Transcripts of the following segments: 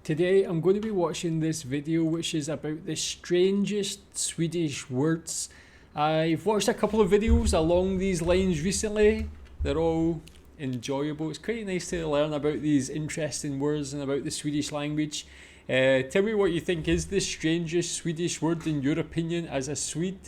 Today I'm going to be watching this video which is about the strangest Swedish words. I've watched a couple of videos along these lines recently. They're all enjoyable. It's quite nice to learn about these interesting words and about the Swedish language. Tell me what you think is the strangest Swedish word in your opinion as a Swede.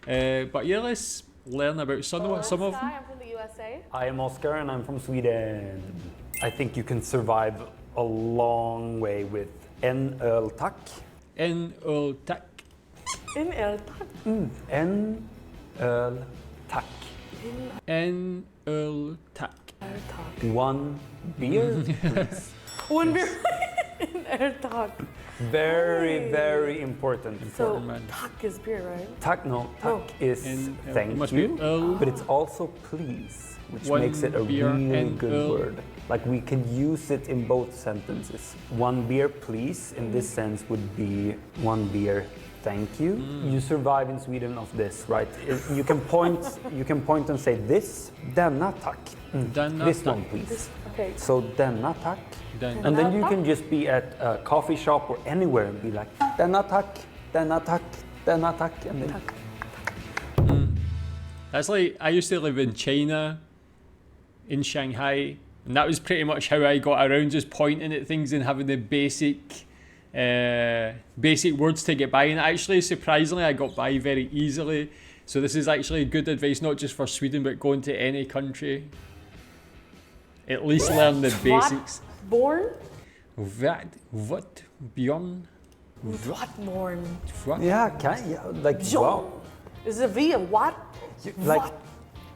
But yeah, let's learn about some of them. I'm from the USA. I am Oscar and I'm from Sweden. I think you can survive a long way with en öl tack. En öl tack. En öl tack. En öl tack. En öl tack. One beer, please. One beer. En öl tack. Very important. So tack is beer, right? Tack, no, tack is thank you, but it's also please, which makes it a really good word. Like we can use it in both sentences. One beer, please, in this sense would be one beer, thank you. You survive in Sweden of this, right? You can point and say this, denna tack. This one, please. Okay. So denna tack. And then you can just be at a coffee shop or anywhere and be like, denna tack, denna tack, denna tack, and then. That's like, I used to live in China, in Shanghai, and that was pretty much how I got around, just pointing at things and having the basic words to get by. And actually, surprisingly, I got by very easily. So this is actually good advice, not just for Sweden, but going to any country. At least learn the basics. Born? What? Bjorn? What born? What? Yeah, like, wow. Is it a V of what? Like,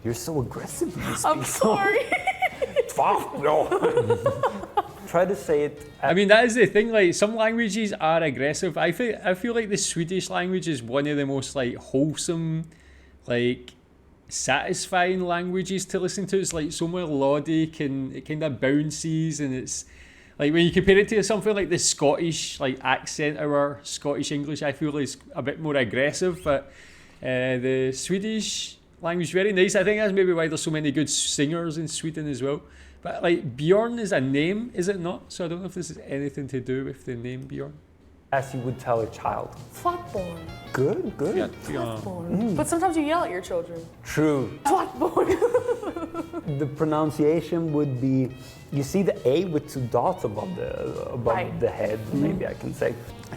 you're so aggressive when you speak. I'm sorry. Try to say it. I mean, that is the thing, like, some languages are aggressive. I feel like the Swedish language is one of the most, like, wholesome, like, satisfying languages to listen to. It's like so melodic and it kind of bounces, and it's like when you compare it to something like the Scottish like accent or Scottish English, I feel is a bit more aggressive, but the Swedish language very nice. I think that's maybe why there's so many good singers in Sweden as well. But like Bjorn is a name, is it not? So I don't know if this has anything to do with the name Bjorn. As you would tell a child. Flatborn. Good. Yeah, Flatborn. But sometimes you yell at your children. True. Flatborn. The pronunciation would be, you see the A with two dots above the head, maybe I can say.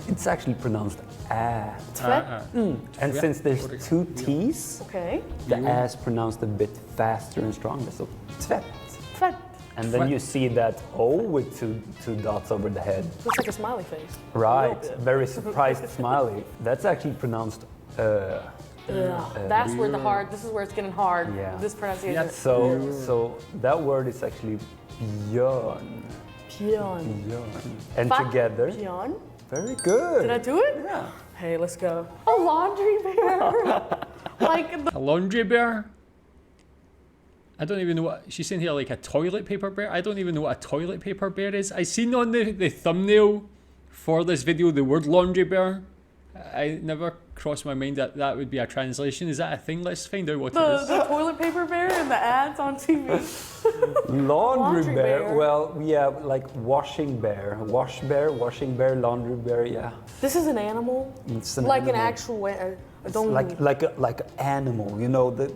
It's actually pronounced A. And since there's two T's, the A is pronounced a bit faster and stronger. So tvätt. Tvätt. And then you see that O with two dots over the head. Looks like a smiley face. Right, very surprised smiley. That's actually pronounced That's where this is where it's getting hard. Yeah. This pronunciation. Yeah, so that word is actually björn. Björn. And together. Björn. Very good. Did I do it? Yeah. Hey, let's go. A laundry bear. A laundry bear? I don't even know what she's saying here, like a toilet paper bear. I don't even know what a toilet paper bear is. I seen on the thumbnail for this video the word laundry bear. I never crossed my mind that that would be a translation. Is that a thing? Let's find out what it is. The toilet paper bear and the ads on TV. Laundry bear. Well, yeah, like washing bear. Wash bear, washing bear, laundry bear, yeah. This is an animal? It's an like animal. an actual like an animal, you know, the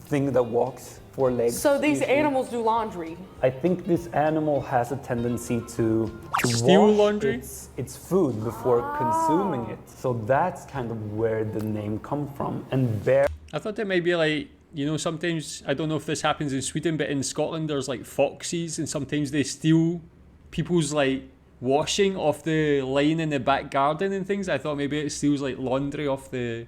thing that walks 4 legs. So these animals do laundry. I think this animal has a tendency to steal wash laundry? its food before consuming it. So that's kind of where the name comes from. And bear. I thought it might be like, you know, sometimes, I don't know if this happens in Sweden, but in Scotland there's like foxes, and sometimes they steal people's like washing off the line in the back garden and things. I thought maybe it steals like laundry off the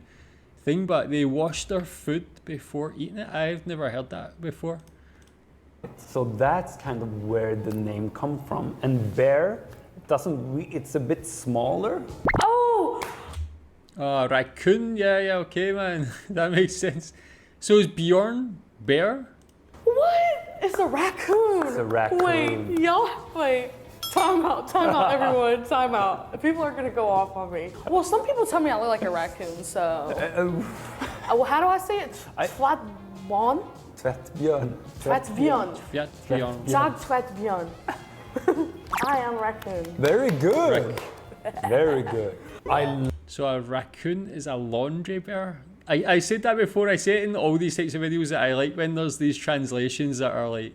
thing, but they wash their food before eating it. I've never heard that before. So that's kind of where the name comes from. And bear it's a bit smaller. Oh! Raccoon, yeah, okay, man. That makes sense. So is Bjorn bear? What? It's a raccoon. It's a raccoon. Wait. Time out, everyone, time out. People are gonna go off on me. Well, some people tell me I look like a raccoon, so. Well, how do I say it? Tvättbjörn? Tvättbjörn. Tvättbjörn. Tvättbjörn. Tvättbjörn. I am Raccoon. Very good. Very good. So a raccoon is a laundry bear. I said that before. I say it in all these types of videos that I like when there's these translations that are like,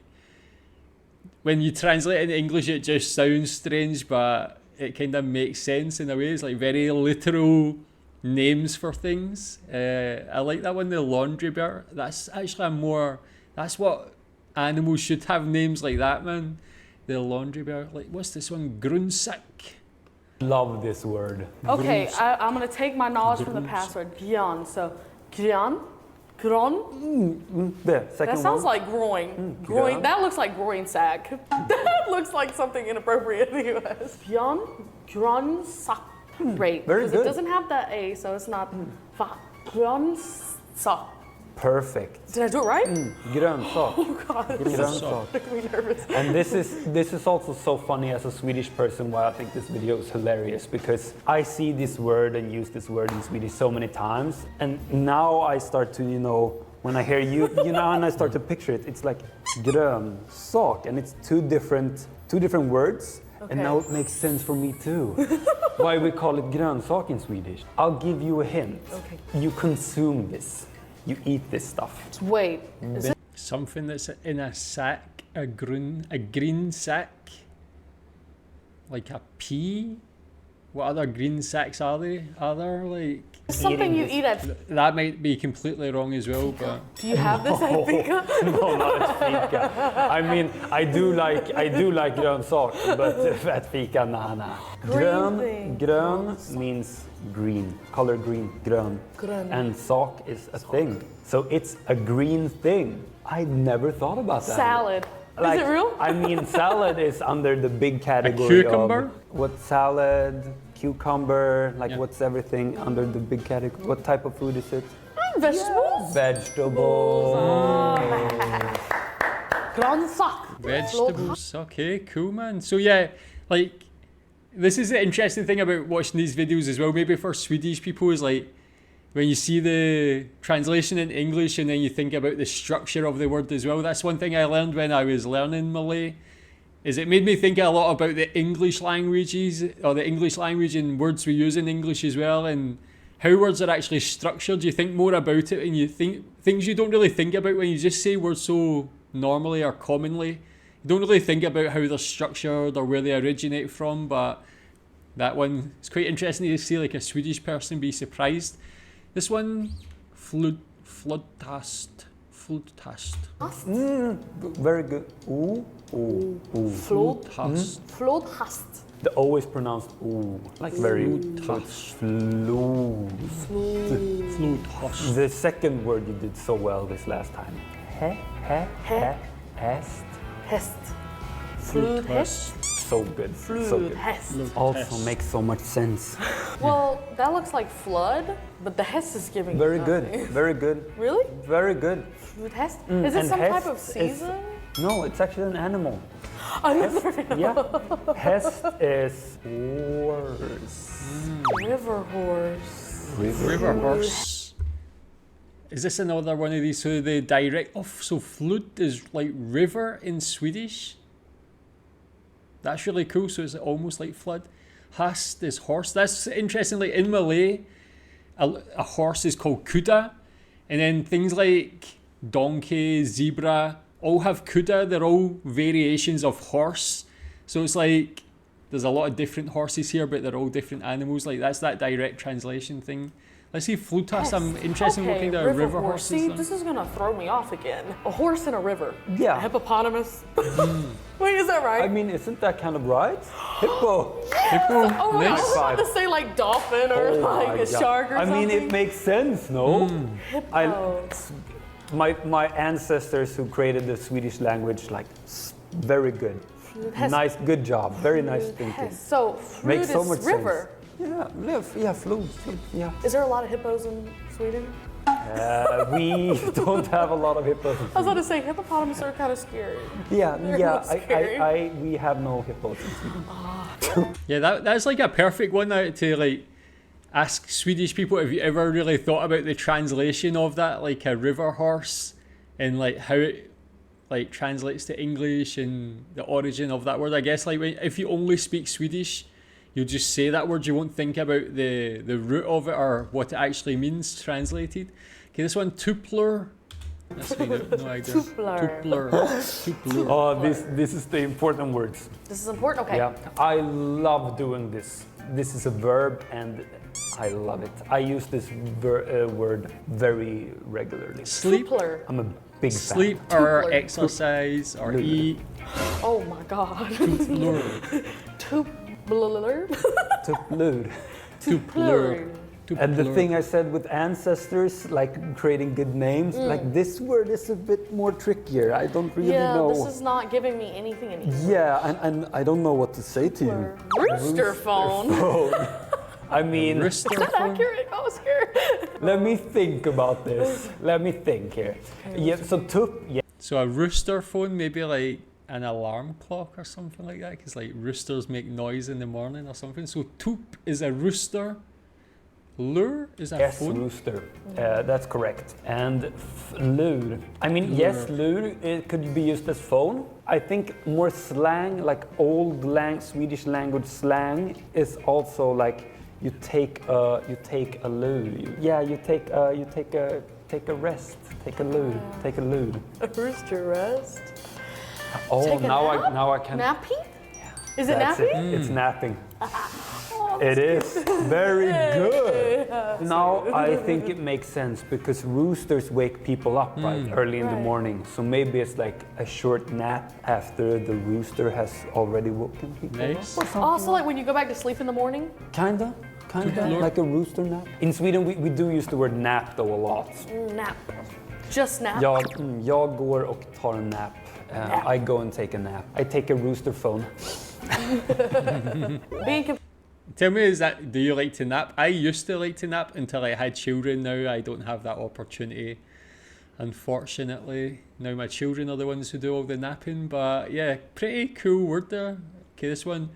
when you translate it in English, it just sounds strange, but it kind of makes sense in a way. It's like very literal names for things. I like that one, the laundry bear. That's actually that's what animals should have, names like that, man. The laundry bear. Like, what's this one? Grunsack. Love this word. Okay, I'm gonna take my knowledge from the past word, gyan. So, gyan, gron. The second That sounds one. like groin. Groin. That looks like groin sack. That looks like something inappropriate in the U.S. Gyan, gron, sack. Great. Very Because good. it doesn't have that A, so it's not fa. Gron, sack. Perfect. Did I do it right? Grönsak. Oh God, this is Grönsak. making me nervous. And this is also so funny as a Swedish person why I think this video is hilarious, because I see this word and use this word in Swedish so many times, and now I start to, when I hear you, and I start to picture it, it's like grönsak, and it's two different words. Okay. And now it makes sense for me too. Why we call it grönsak in Swedish. I'll give you a hint. Okay. You consume this. You eat this stuff. Wait, is it? Something that's in a sack, a green sack, like a pea. What other green sacks are there? Are there like? Something you eat at. That might be completely wrong as well, but Do you have this at Fika? No, not at fika. I mean, I do like grönsak, but at fika, nah. Grön means green, color green, grön. Grön. And sak is a thing. So it's a green thing. I never thought about that. Salad. Like, Is it real? I mean, salad is under the big category cucumber? of what salad, cucumber, like Yeah. what's everything under the big category? What type of food is it? Vegetables. Vegetables. Grönsak. vegetables. Okay, cool, man. So yeah, like, this is the interesting thing about watching these videos as well, maybe for Swedish people, is like, when you see the translation in English and then you think about the structure of the word as well. That's one thing I learned when I was learning Malay, is it made me think a lot about the English languages, or the English language and words we use in English as well, and how words are actually structured. You think more about it and you think things you don't really think about when you just say words so normally or commonly. You don't really think about how they're structured or where they originate from, but that one, it's quite interesting to see like a Swedish person be surprised. This one, flodhast. Very good. Ooh. Flodhast. Flodhast. The O is pronounced ooh, like very flodhast. The second word you did so well this last time. Hest. Flodhast. So good. So good. Also makes so much sense. Well, that looks like flood, but the hest is giving Very me good. nothing. Very good. Really? Very good. Hest? Is it And some type of hest season? No, it's actually an animal. Another animal. Yeah. Hest is horse. River horse. River horse. Is this another one of these? So the direct so flood is like river in Swedish. That's really cool. So it's almost like flood. Hast is horse. That's interestingly in Malay, a horse is called kuda, and then things like donkey, zebra all have kuda. They're all variations of horse. So it's like there's a lot of different horses here, but they're all different animals. Like that's that direct translation thing. Let's see, flutas. I'm interested in what kind of river horse See, is. this is gonna throw me off again. A horse in a river. Yeah. A hippopotamus. Wait, is that right? I mean, isn't that kind of right? Hippo. Oh my Nice. God, I was about to say like dolphin or Oh like my a God. shark or I something. mean, it makes sense, no? Hippo. My ancestors who created the Swedish language, like, very good. Nice, good job. Very nice thinking. So, fruit Makes so is much river. sense. Yeah, flute, yeah. Is there a lot of hippos in Sweden? We don't have a lot of hippos. I was about to say hippopotamus are kind of scary. Yeah, They're yeah. scary. We have no hippos in Sweden. Yeah, that's like a perfect one now to like ask Swedish people, have you ever really thought about the translation of that, like a river horse, and like how it like translates to English and the origin of that word. I guess like if you only speak Swedish, you'll just say that word. You won't think about the root of it or what it actually means translated. Okay, this one, tupler. That's no idea. Tupler. Tupler. Oh, this is the important words. This is important. Okay. Yeah, I love doing this. This is a verb, and I love it. I use this word very regularly. Sleep. Tupler. I'm a big Sleep fan. or Tupler. exercise or eat. Oh my God. Tupler. Tupler. Tupler. Tupler. And the thing I said with ancestors, like creating good names, like this word is a bit more trickier. I don't really know. Yeah, this is not giving me anything anymore. Yeah, and I don't know what to say to you. Rooster phone. I mean, Is that accurate, Oscar? let me think about this. Let me think here. Yeah, so yeah. So a rooster phone, maybe like an alarm clock or something like that, because like roosters make noise in the morning or something. So tup is a rooster. Lure is a Yes, phone. rooster. That's correct. And lur. I mean, yes, lur. It could be used as phone. I think more slang, like old Swedish language slang, is also like you take a lur. You take a rest. Take a lur. Take a lur. A rooster rest. Oh, Take a nap? now I can. Napping? Is it That's napping? It's napping. Oh, It is very good. Now I think it makes sense because roosters wake people up early in the morning. So maybe it's like a short nap after the rooster has already woken people Nice. up. Also, like when you go back to sleep in the morning? Kinda, like a rooster nap. In Sweden we do use the word nap though a lot. Nap. Just nap. Jag går och tar en nap. I go and take a nap. I take a rooster phone. Tell me, do you like to nap? I used to like to nap until I had children. Now I don't have that opportunity. Unfortunately, now my children are the ones who do all the napping. But yeah, pretty cool word there. Okay, this one,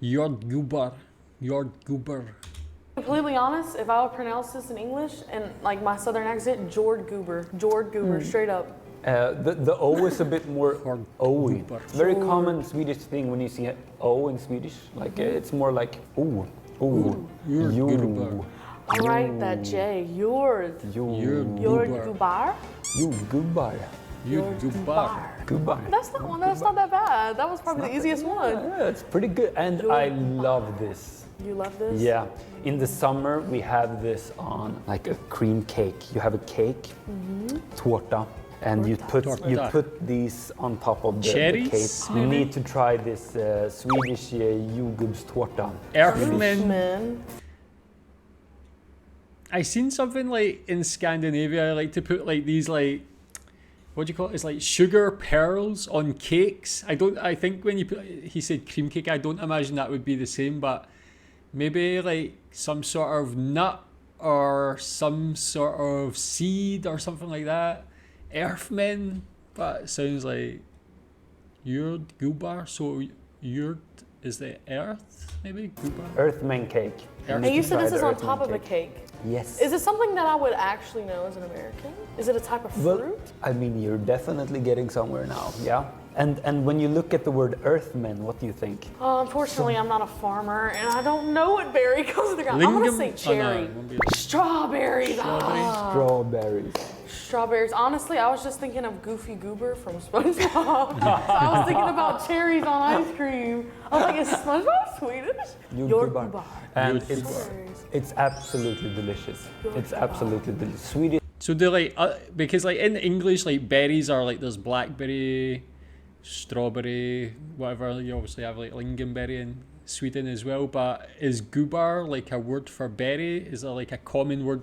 jordgubbar. Jordgubbar. Completely honest, if I would pronounce this in English and like my southern accent, Jordgubbar, straight up. The O is a bit more O-y. Very common Swedish thing when you see an O in Swedish. Like it's more like ooh, you. I write that J. Jordgubbar. Jordgubbar. That's not that bad. That was probably the easiest one. Yeah, it's pretty good, and I love this. You love this? Yeah. In the summer, we have this on like a cream cake. You have a cake, tårta. And you put these on top of the cake. You need to try this Swedish jordgubbstårta. Earthman. I seen something like in Scandinavia. I like to put like these like, what do you call it? It's like sugar pearls on cakes. I think when he said cream cake, I don't imagine that would be the same, but maybe like some sort of nut or some sort of seed or something like that. Earthmen, but it sounds like jordgubbar. So jord is the earth, maybe? Gubbar? Earthman cake. And you said this is on top of a cake. Yes. Is it something that I would actually know as an American? Is it a type of fruit? Well, I mean, you're definitely getting somewhere now, yeah? And when you look at the word earthman, what do you think? Unfortunately, I'm not a farmer, and I don't know what berry goes in the ground. I'm going to say cherry. Strawberries. Strawberries. Strawberries. Honestly, I was just thinking of Goofy Goober from SpongeBob. So I was thinking about cherries on ice cream. I was like, is SpongeBob Swedish? Jordgubbar. And it's absolutely delicious. It's absolutely delicious. Swedish. So do like, because like in English, like berries are like there's blackberry, strawberry, whatever. You obviously have like lingonberry in Sweden as well, but is gubbar like a word for berry? Is there like a common word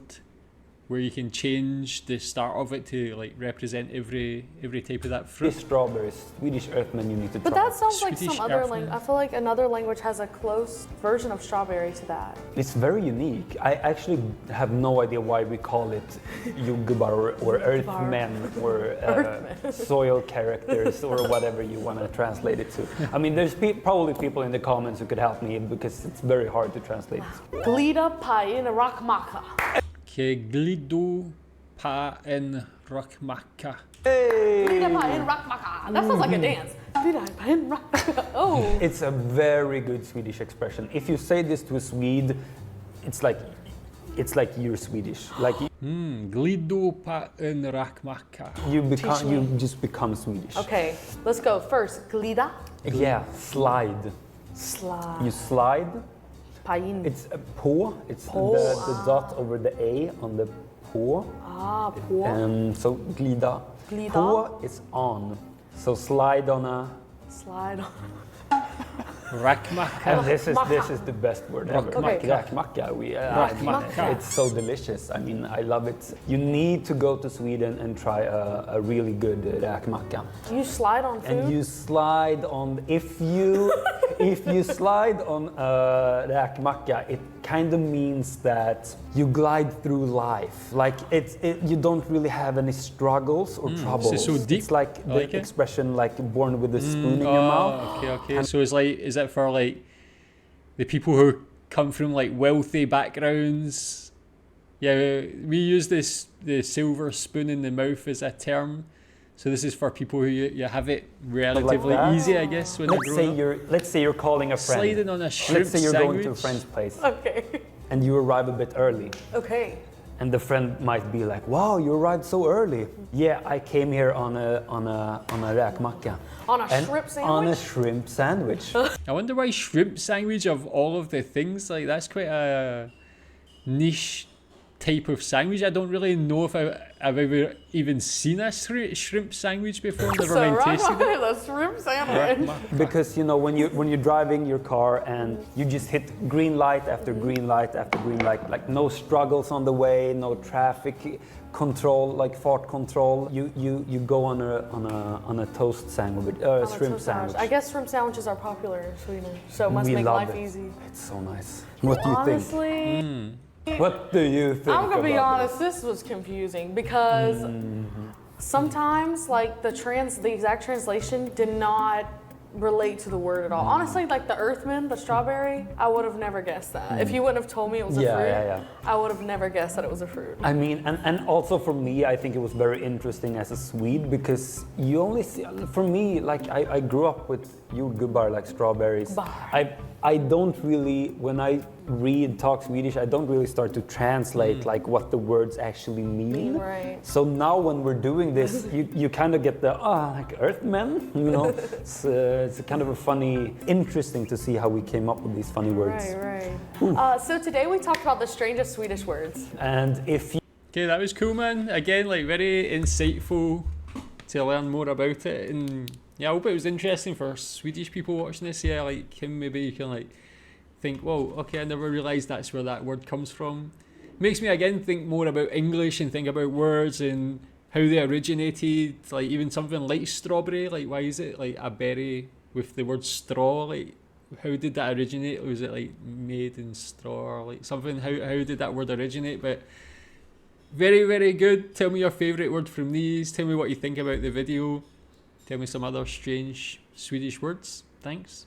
where you can change the start of it to like represent every type of that fruit? Strawberries, Swedish earthman, you need to try. But that sounds like Swedish some other earthman. language. I feel like another language has a close version of strawberry to that. It's very unique. I actually have no idea why we call it jordgubbar or earthmen or soil characters or whatever you want to translate it to. I mean, there's probably people in the comments who could help me because it's very hard to translate. Glida pie in a rock maca. Okay, glido pa en rockmacka. Hey! That sounds like a dance. Oh. It's a very good Swedish expression. If you say this to a Swede, it's like you're Swedish. Like glido på en räkmacka. You just become Swedish. Okay, let's go. First, glida. Yeah, slide. Slide. You slide. Pain. It's a på. It's the dot over the A on the på. På. So glida. Glida. På is on. So slide on a. Slide on. Räkmacka. And this is the best word ever. Okay. Räkmacka. It's so delicious. I mean, I love it. You need to go to Sweden and try a really good räkmacka. You slide on food? And you slide on, if you slide on räkmacka, it kind of means that you glide through life. Like you don't really have any struggles or troubles. It's so deep. It's like the expression like born with a spoon in your mouth. Okay. So is it for like the people who come from like wealthy backgrounds? Yeah, we use the silver spoon in the mouth as a term. So this is for people who you have it relatively easy, I guess, when let's say you're calling a friend. Sliding on a shrimp Let's say you're sandwich. going to a friend's place. Okay. And you arrive a bit early. Okay. And the friend might be like, "Wow, you arrived so early." Yeah, I came here on a räkmacka. On a shrimp sandwich? On a shrimp sandwich. I wonder why shrimp sandwich of all of the things, like that's quite a niche type of sandwich. I don't really know if I've ever even seen a shrimp sandwich before. Never mind tasted it. The shrimp sandwich. Because when you're driving your car and you just hit green light after green light after green light, like no struggles on the way, no traffic control, like fart control. You go on a toast sandwich, shrimp sandwich. I guess shrimp sandwiches are popular in Sweden, so it must make life easy. It's so nice. What do you think? Honestly. What do you think? I'm gonna be honest, this was confusing because sometimes like the exact translation did not relate to the word at all. Honestly, like the earthman, the strawberry, I would have never guessed that. If you wouldn't have told me it was a fruit, I would have never guessed that it was a fruit. I mean, and also for me, I think it was very interesting as a Swede because you only see, for me, like I grew up with jordgubbar, like strawberries. I don't really, when I talk Swedish, I don't really start to translate like what the words actually mean. Right. So now when we're doing this, you kind of get the like earthmen, you know. It's kind of a funny, interesting to see how we came up with these funny words. Right. So today we talked about the strangest Swedish words. And if you Okay, that was cool, man. Again, like very insightful to learn more about it, and yeah, I hope it was interesting for Swedish people watching this. Yeah, like him, maybe you can like think, whoa, okay, I never realised that's where that word comes from. Makes me again think more about English and think about words and how they originated. Like even something like strawberry, like why is it like a berry with the word straw? Like how did that originate? Was it like made in straw or like something? How did that word originate? But very, very good. Tell me your favourite word from these. Tell me what you think about the video. Tell me some other strange Swedish words. Thanks.